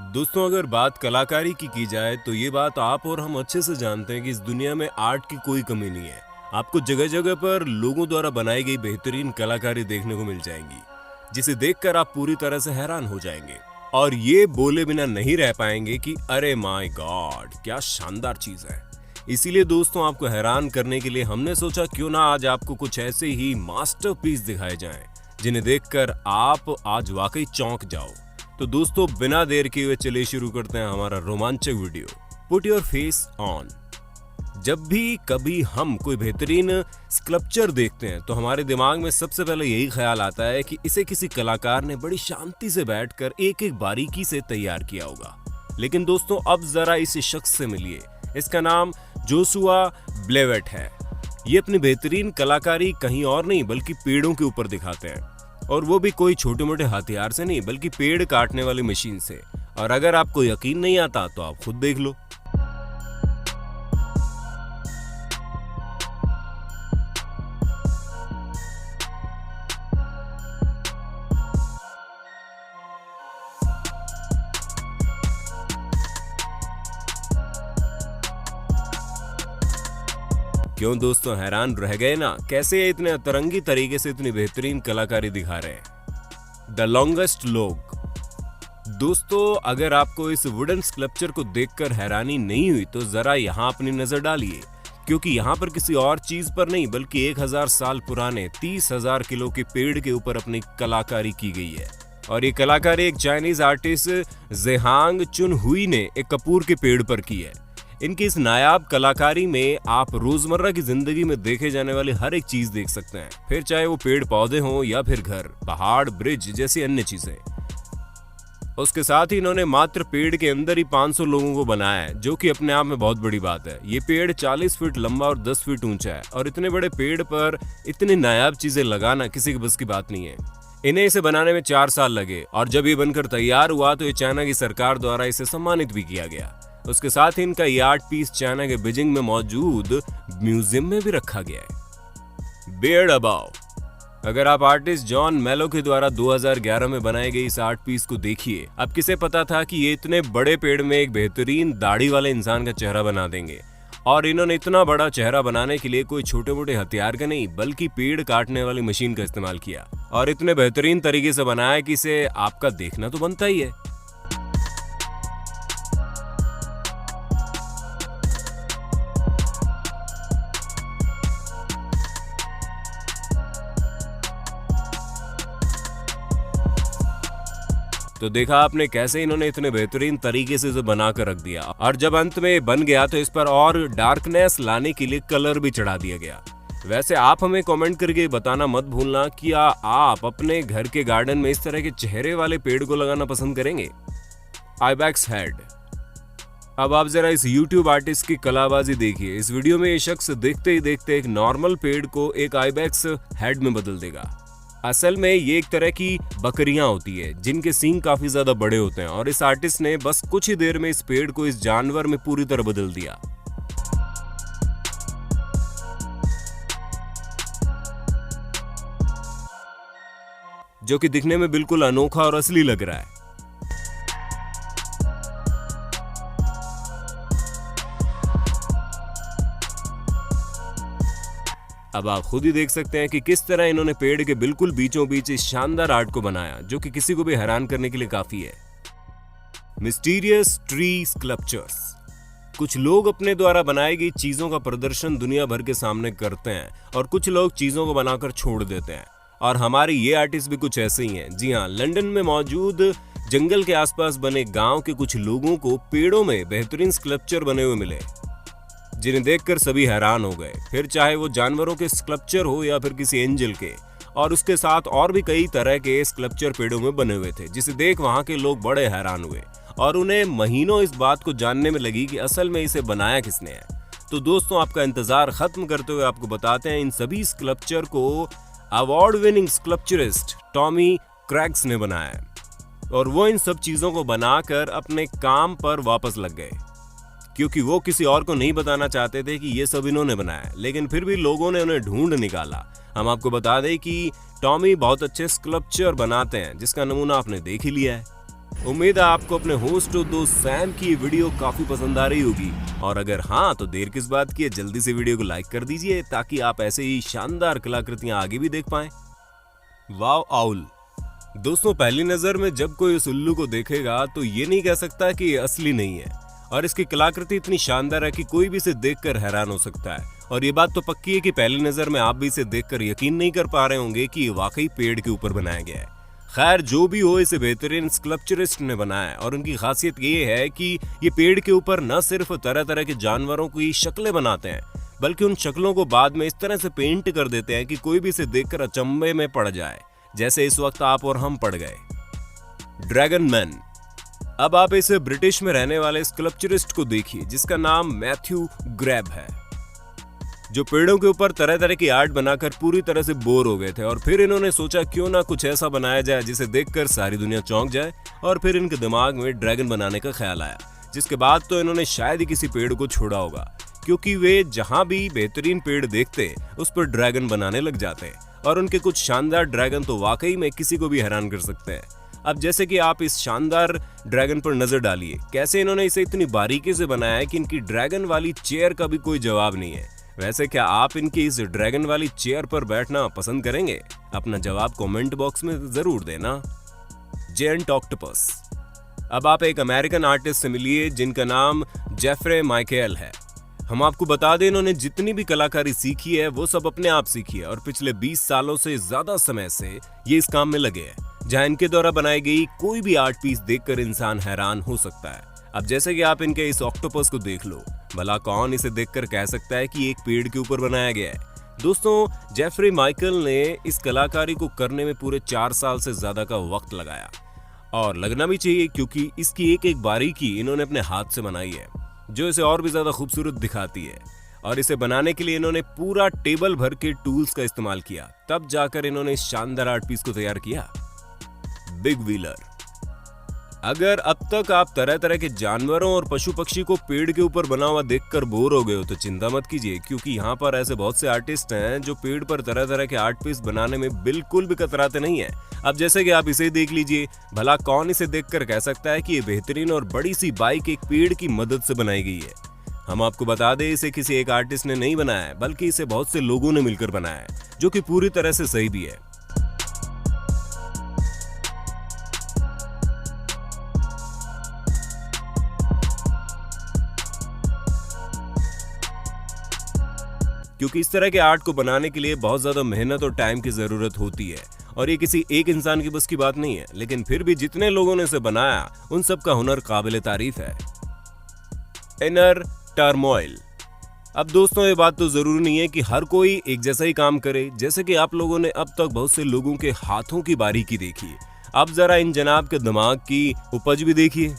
दोस्तों, अगर बात कलाकारी की जाए तो ये बात आप और हम अच्छे से जानते हैं कि इस दुनिया में आर्ट की कोई कमी नहीं है। आपको जगह जगह पर लोगों द्वारा बनाई गई बेहतरीन कलाकारी देखने को मिल जाएंगी, जिसे देखकर आप पूरी तरह से हैरान हो जाएंगे और ये बोले बिना नहीं रह पाएंगे कि अरे माय गॉड, क्या शानदार चीज है। इसीलिए दोस्तों, आपको हैरान करने के लिए हमने सोचा क्यों ना आज आपको कुछ ऐसे ही मास्टरपीस दिखाए जाएं, जिन्हें देखकर आप आज वाकई चौंक जाओ। तो दोस्तों, बिना देर किए हुए चलिए शुरू करते हैं हमारा रोमांचक video. Put your face on. जब भी कभी हम कोई बेहतरीन स्कल्पचर देखते हैं तो हमारे दिमाग में सबसे पहले यही ख्याल आता है कि इसे किसी कलाकार ने बड़ी शांति से बैठकर एक एक बारीकी से तैयार किया होगा। लेकिन दोस्तों, अब जरा इस शख्स से मिलिए। इसका नाम जोशुआ ब्लेवेट है। ये अपनी बेहतरीन कलाकारी कहीं और नहीं बल्कि पेड़ों के ऊपर दिखाते हैं, और वो भी कोई छोटे मोटे हथियार से नहीं बल्कि पेड़ काटने वाली मशीन से। और अगर आपको यकीन नहीं आता तो आप खुद देख लो। क्यों दोस्तों, हैरान रह गए ना? कैसे ये इतने अतरंगी तरीके से इतनी बेहतरीन कलाकारी दिखा रहे हैं। The longest log. दोस्तों, अगर आपको इस वुडन स्कल्पचर को देखकर हैरानी नहीं हुई तो जरा यहाँ अपनी नजर डालिए, क्योंकि यहाँ पर किसी और चीज पर नहीं बल्कि 1000 साल पुराने 30,000 किलो के पेड़ के ऊपर अपनी कलाकारी की गई है। और ये कलाकारी एक चाइनीज आर्टिस्ट जेहांग चुन हुई ने एक कपूर के पेड़ पर की है। इनकी इस नायाब कलाकारी में आप रोजमर्रा की जिंदगी में देखे जाने वाली हर एक चीज देख सकते हैं, फिर चाहे वो पेड़ पौधे हों या फिर घर, पहाड़, ब्रिज जैसी अन्य चीजें। उसके साथ ही इन्होंने मात्र पेड़ के अंदर ही 500 लोगों को बनाया है, जो कि अपने आप में बहुत बड़ी बात है। ये पेड़ 40 फीट लंबा और 10 फीट ऊंचा है, और इतने बड़े पेड़ पर इतनी नायाब चीजें लगाना किसी के बस की बात नहीं है। इन्हें इसे बनाने में 4 साल लगे, और जब ये बनकर तैयार हुआ तो ये चाइना की सरकार द्वारा इसे सम्मानित भी किया गया। उसके साथ ही इनका ये आर्ट पीस चाइना के बीजिंग में मौजूद म्यूजियम में भी रखा गया है। Beard above. अगर आप आर्टिस्ट जॉन मेलो के द्वारा 2011 में बनाई गई इस आर्ट पीस को देखिए, अब किसे पता था कि ये इतने बड़े पेड़ में एक बेहतरीन दाढ़ी वाले इंसान का चेहरा बना देंगे। और इन्होंने इतना बड़ा चेहरा बनाने के लिए कोई छोटे मोटे हथियार का नहीं बल्कि पेड़ काटने वाली मशीन का इस्तेमाल किया, और इतने बेहतरीन तरीके से बनाया कि इसे आपका देखना तो बनता ही है। तो देखा आपने कैसे इन्होंने इतने बेहतरीन तरीके से इसे बनाकर रख दिया, और जब अंत में बन गया तो इस पर और डार्कनेस लाने के लिए कलर भी चढ़ा दिया गया। वैसे आप हमें कमेंट करके बताना मत भूलना कि क्या आप अपने घर के गार्डन में इस तरह के चेहरे वाले पेड़ को लगाना पसंद करेंगे। Ibex head. अब आप जरा इस YouTube आर्टिस्ट की कलाबाजी देखिए। इस वीडियो में ये शख्स देखते ही देखते एक नॉर्मल पेड़ को एक आइबैक्स हेड में बदल देगा। असल में ये एक तरह की बकरियां होती है जिनके सींग काफी ज्यादा बड़े होते हैं, और इस आर्टिस्ट ने बस कुछ ही देर में इस पेड़ को इस जानवर में पूरी तरह बदल दिया। जो कि दिखने में बिल्कुल अनोखा और असली लग रहा है। अब आप खुद ही देख सकते हैं कि किस तरह इन्होंने पेड़ के बिल्कुल बीचों बीच इस शानदार आर्ट को बनाया, जो कि किसी को भी हैरान करने के लिए काफी है। Mysterious tree sculptures. कुछ लोग अपने द्वारा बनाई गई चीजों का प्रदर्शन दुनिया भर के सामने करते हैं, और कुछ लोग चीजों को बनाकर छोड़ देते हैं, और हमारे ये आर्टिस्ट भी कुछ ऐसे ही हैं। जी हाँ, लंदन में मौजूद जंगल के आसपास बने गांव के कुछ लोगों को पेड़ों में बेहतरीन स्कल्पचर बने हुए मिले, जिन्हें देखकर सभी हैरान हो गए। फिर चाहे वो जानवरों के स्कल्पचर हो या फिर किसी एंजल के, और उसके साथ और भी कई तरह के स्कल्पचर पेड़ों में बने हुए थे, जिसे देख वहां के लोग बड़े हैरान हुए, और उन्हें महीनों इस बात को जानने में लगी कि असल में इसे बनाया किसने है। तो दोस्तों, आपका इंतजार खत्म करते हुए आपको बताते हैं इन सभी स्कल्पचर को अवार्ड विनिंग स्कल्पचरिस्ट टॉमी क्रैग्स ने बनाया, और वो इन सब चीजों को बनाकर अपने काम पर वापस लग गए, क्योंकि वो किसी और को नहीं बताना चाहते थे कि ये सब इन्होंने बनाया। लेकिन फिर भी लोगों ने उन्हें ढूंढ निकाला। हम आपको बता दें कि टॉमी बहुत अच्छे स्कल्पचर बनाते हैं, जिसका नमूना आपने देख ही लिया है। उम्मीद है आपको अपने होस्ट और दोस्त सैम की ये वीडियो काफी पसंद आ रही होगी, और अगर हाँ तो देर किस बात की है, जल्दी से वीडियो को लाइक कर दीजिए ताकि आप ऐसे ही शानदार कलाकृतियां आगे भी देख पाएं। वाव आउल। दोस्तों, पहली नजर में जब कोई इस उल्लू को देखेगा तो ये नहीं कह सकता कि ये असली नहीं है, और इसकी कलाकृति इतनी शानदार है कि कोई भी इसे देखकर हैरान हो सकता है। और ये बात तो पक्की है कि पहली नजर में आप भी इसे देखकर यकीन नहीं कर पा रहे होंगे कि ये वाकई पेड़ के ऊपर बनाया गया है। खैर, जो भी हो, इसे बेहतरीन स्कल्पचरिस्ट ने बनाया है, और उनकी खासियत ये है कि ये पेड़ के ऊपर न सिर्फ तरह तरह के जानवरों की शक्लें बनाते हैं, बल्कि उन शक्लों को बाद में इस तरह से पेंट कर देते हैं कि कोई भी इसे देखकर अचंभे में पड़ जाए, जैसे इस वक्त आप और हम पड़ गए। Dragon man. अब आप इस ब्रिटिश में रहने वाले स्कल्पचरिस्ट को देखिए जिसका नाम मैथ्यू ग्रैब है, जो पेड़ों के ऊपर तरह तरह की आर्ट बनाकर पूरी तरह से बोर हो गए थे, और फिर इन्होंने सोचा क्यों ना कुछ ऐसा बनाया जाए जिसे देखकर सारी दुनिया चौंक जाए, और फिर इनके दिमाग में ड्रैगन बनाने का ख्याल आया। जिसके बाद तो इन्होंने शायद ही किसी पेड़ को छोड़ा होगा, क्योंकि वे जहां भी बेहतरीन पेड़ देखते उस पर ड्रैगन बनाने लग जाते, और उनके कुछ शानदार ड्रैगन तो वाकई में किसी को भी हैरान कर सकते हैं। अब जैसे कि आप इस शानदार ड्रैगन पर नजर डालिए, कैसे इन्होंने इसे इतनी बारीकी से बनाया है कि इनकी ड्रैगन वाली चेयर का भी कोई जवाब नहीं है। वैसे क्या आप इनकी इस ड्रैगन वाली चेयर पर बैठना पसंद करेंगे? अपना जवाब कमेंट बॉक्स में जरूर देना। Giant octopus. अब आप एक अमेरिकन आर्टिस्ट से मिलिए जिनका नाम जेफरे माइकेल है। हम आपको बता दें, इन्होंने जितनी भी कलाकारी सीखी है वो सब अपने आप सीखी है, और पिछले 20 सालों से ज्यादा समय से ये इस काम में लगे हैं, जहां इनके द्वारा बनाई गई कोई भी आर्ट पीस देखकर इंसान हैरान हो सकता है। अब जैसे कि आप इनके इस ऑक्टोपस को देख लो, भला कौन इसे देखकर कह सकता है कि एक पेड़ के ऊपर बनाया गया है। दोस्तों, जेफरी माइकल ने इस कलाकारी को करने में पूरे 4 साल से ज्यादा का वक्त लगाया, और लगना भी चाहिए क्योंकि इसकी एक एक बारीकी इन्होंने अपने हाथ से बनाई है, जो इसे और भी ज्यादा खूबसूरत दिखाती है। और इसे बनाने के लिए इन्होंने पूरा टेबल भर के टूल्स का इस्तेमाल किया, तब जाकर इन्होंने इस शानदार आर्ट पीस को तैयार किया। Big wheeler. अगर अब तक आप तरह तरह के जानवरों और पशु पक्षी को पेड़ के ऊपर बना हुआ देखकर बोर हो गए हो तो चिंता मत कीजिए, क्योंकि यहाँ पर ऐसे बहुत से आर्टिस्ट हैं जो पेड़ पर तरह तरह के आर्ट पीस बनाने में बिल्कुल भी कतराते नहीं हैं। अब जैसे कि आप इसे देख लीजिए, भला कौन इसे देखकर कह सकता है कि ये बेहतरीन और बड़ी सी बाइक एक पेड़ की मदद से बनाई गई है। हम आपको बता दें, इसे किसी एक आर्टिस्ट ने नहीं बनाया है, बल्कि इसे बहुत से लोगों ने मिलकर बनाया है, जो कि पूरी तरह से सही भी है। क्योंकि इस तरह के आर्ट को बनाने के लिए बहुत ज्यादा मेहनत और टाइम की जरूरत होती है, और ये किसी एक इंसान की बस की बात नहीं है, लेकिन फिर भी जितने लोगों ने इसे बनाया उन सब का हुनर काबिल तारीफ है। Inner turmoil. अब दोस्तों, ये बात तो जरूरी नहीं है कि हर कोई एक जैसा ही काम करे। जैसे कि आप लोगों ने अब तक बहुत से लोगों के हाथों की बारीकी देखी है, अब जरा इन जनाब के दिमाग की उपज भी देखिए,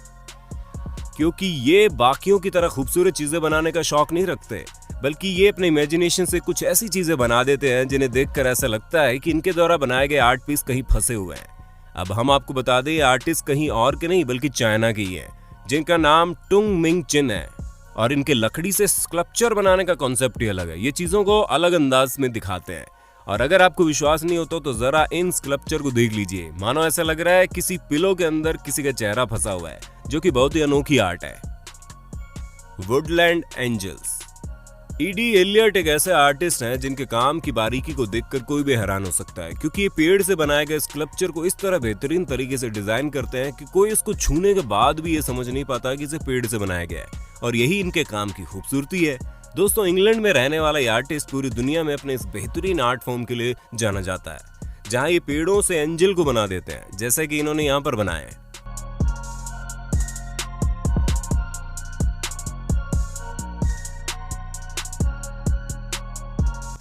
क्योंकि ये बाकियों की तरह खूबसूरत चीजें बनाने का शौक नहीं रखते, बल्कि ये अपने इमेजिनेशन से कुछ ऐसी चीजें बना देते हैं जिन्हें देखकर ऐसा लगता है कि इनके द्वारा बनाए गए आर्ट पीस कहीं फंसे हुए हैं। अब हम आपको बता दें, आर्टिस्ट कहीं और के नहीं बल्कि चाइना के ही हैं, जिनका नाम टुंग मिंग चिन है, और इनके लकड़ी से स्कल्पचर बनाने का कॉन्सेप्ट ही अलग है। ये चीजों को अलग अंदाज में दिखाते हैं, और अगर आपको विश्वास नहीं होता तो जरा इन स्कल्पचर को देख लीजिए, मानो ऐसा लग रहा है किसी पिलो के अंदर किसी का चेहरा फंसा हुआ है, जो कि बहुत ही अनोखी आर्ट है। Woodland angels. ईडी एलियट एक ऐसे आर्टिस्ट हैं जिनके काम की बारीकी को देखकर कोई भी हैरान हो सकता है, क्योंकि ये पेड़ से बनाए गए स्कल्पचर को इस तरह बेहतरीन तरीके से डिजाइन करते हैं कि कोई इसको छूने के बाद भी ये समझ नहीं पाता कि इसे पेड़ से बनाया गया है, और यही इनके काम की खूबसूरती है। दोस्तों, इंग्लैंड में रहने वाला ये आर्टिस्ट पूरी दुनिया में अपने इस बेहतरीन आर्ट फॉर्म के लिए जाना जाता है, जहां ये पेड़ों से एंजल को बना देते हैं, जैसे कि इन्होंने यहाँ पर बनाया है।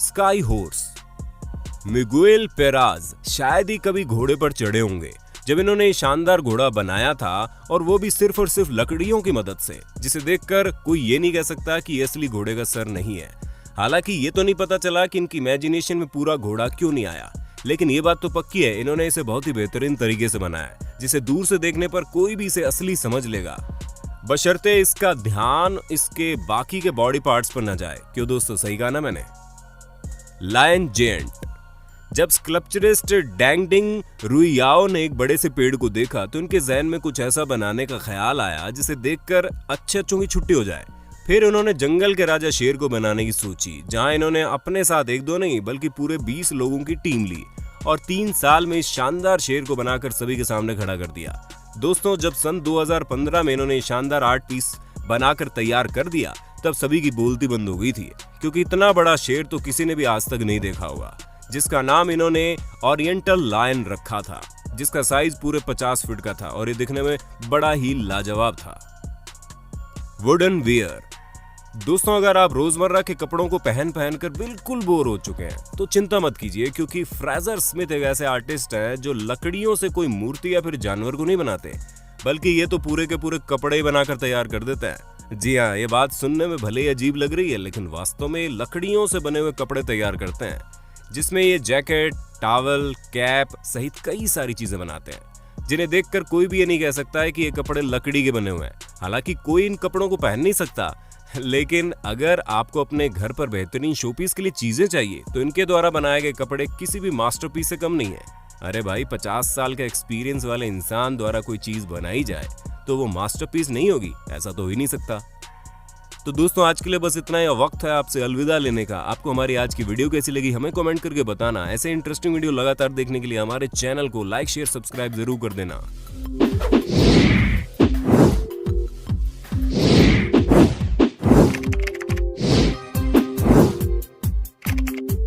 Sky horse. मिगुएल पेराज शायद ही कभी घोड़े पर चढ़े होंगे जब इन्होंने ये शानदार घोड़ा बनाया था, और वो भी सिर्फ और सिर्फ लकड़ियों की मदद से, जिसे देखकर कोई ये नहीं कह सकता कि ये असली घोड़े का सर नहीं है। हालांकि ये तो नहीं पता चला कि इनकी इमेजिनेशन में पूरा घोड़ा क्यों नहीं आया, लेकिन ये बात तो पक्की है, इन्होंने इसे बहुत ही बेहतरीन तरीके से बनाया, जिसे दूर से देखने पर कोई भी इसे असली समझ लेगा, बशर्ते इसका ध्यान इसके बाकी के बॉडी पार्ट्स पर न जाए। क्यों दोस्तों, सही कहा ना मैंने। Lion giant. जब स्कल्पचरिस्ट डैंगडिंग रुइयाओ ने एक बड़े से पेड़ को देखा तो उनके जहन में कुछ ऐसा बनाने का ख्याल आया जिसे देखकर अच्छों की छुट्टी हो जाए। फिर उन्होंने जंगल के राजा शेर को बनाने की सोची, जहां इन्होंने अपने साथ एक दो नहीं बल्कि पूरे 20 लोगों की टीम ली और 3 साल में इस शानदार शेर को बनाकर सभी के सामने खड़ा कर दिया। दोस्तों, जब सन 2015 में इन्होंने शानदार आर्ट पीस बनाकर तैयार कर दिया तब सभी की बोलती बंद हो गई थी, क्योंकि इतना बड़ा शेर तो किसी ने भी आज तक नहीं देखा होगा, जिसका नाम इन्होंने ओरिएंटल लायन रखा था, जिसका साइज पूरे 50 फीट का था और ये दिखने में बड़ा ही लाजवाब था। Wooden wear. दोस्तों, अगर आप रोजमर्रा के कपड़ों को पहन कर बिल्कुल बोर हो चुके हैं तो चिंता मत कीजिए, क्योंकि फ्रेजर स्मिथ एक ऐसे आर्टिस्ट हैं जो लकड़ियों से कोई मूर्ति या फिर जानवर को नहीं बनाते, बल्कि ये तो पूरे के पूरे कपड़े ही बनाकर तैयार कर देते हैं। जी हाँ, ये बात सुनने में भले ही अजीब लग रही है, लेकिन वास्तव में लकड़ियों से बने हुए कपड़े तैयार करते हैं, जिसमें ये जैकेट, टॉवल, कैप सहित कई सारी चीजें बनाते हैं, जिन्हें देखकर कोई भी ये नहीं कह सकता है कि ये कपड़े लकड़ी के बने हुए हैं। हालांकि कोई इन कपड़ों को पहन नहीं सकता, लेकिन अगर आपको अपने घर पर बेहतरीन शोपीस के लिए चीजें चाहिए तो इनके द्वारा बनाए गए कपड़े किसी भी मास्टरपीस से कम नहीं है। अरे भाई, 50 साल का एक्सपीरियंस वाले इंसान द्वारा कोई चीज बनाई जाए तो वो मास्टरपीस नहीं होगी? ऐसा तो हो ही नहीं सकता। तो दोस्तों, आज के लिए बस इतना ही। वक्त है आपसे अलविदा लेने का। आपको हमारी आज की वीडियो कैसी लगी हमें कमेंट करके बताना। ऐसे इंटरेस्टिंग वीडियो लगातार देखने के लिए हमारे चैनल को लाइक, शेयर, सब्सक्राइब जरूर कर देना।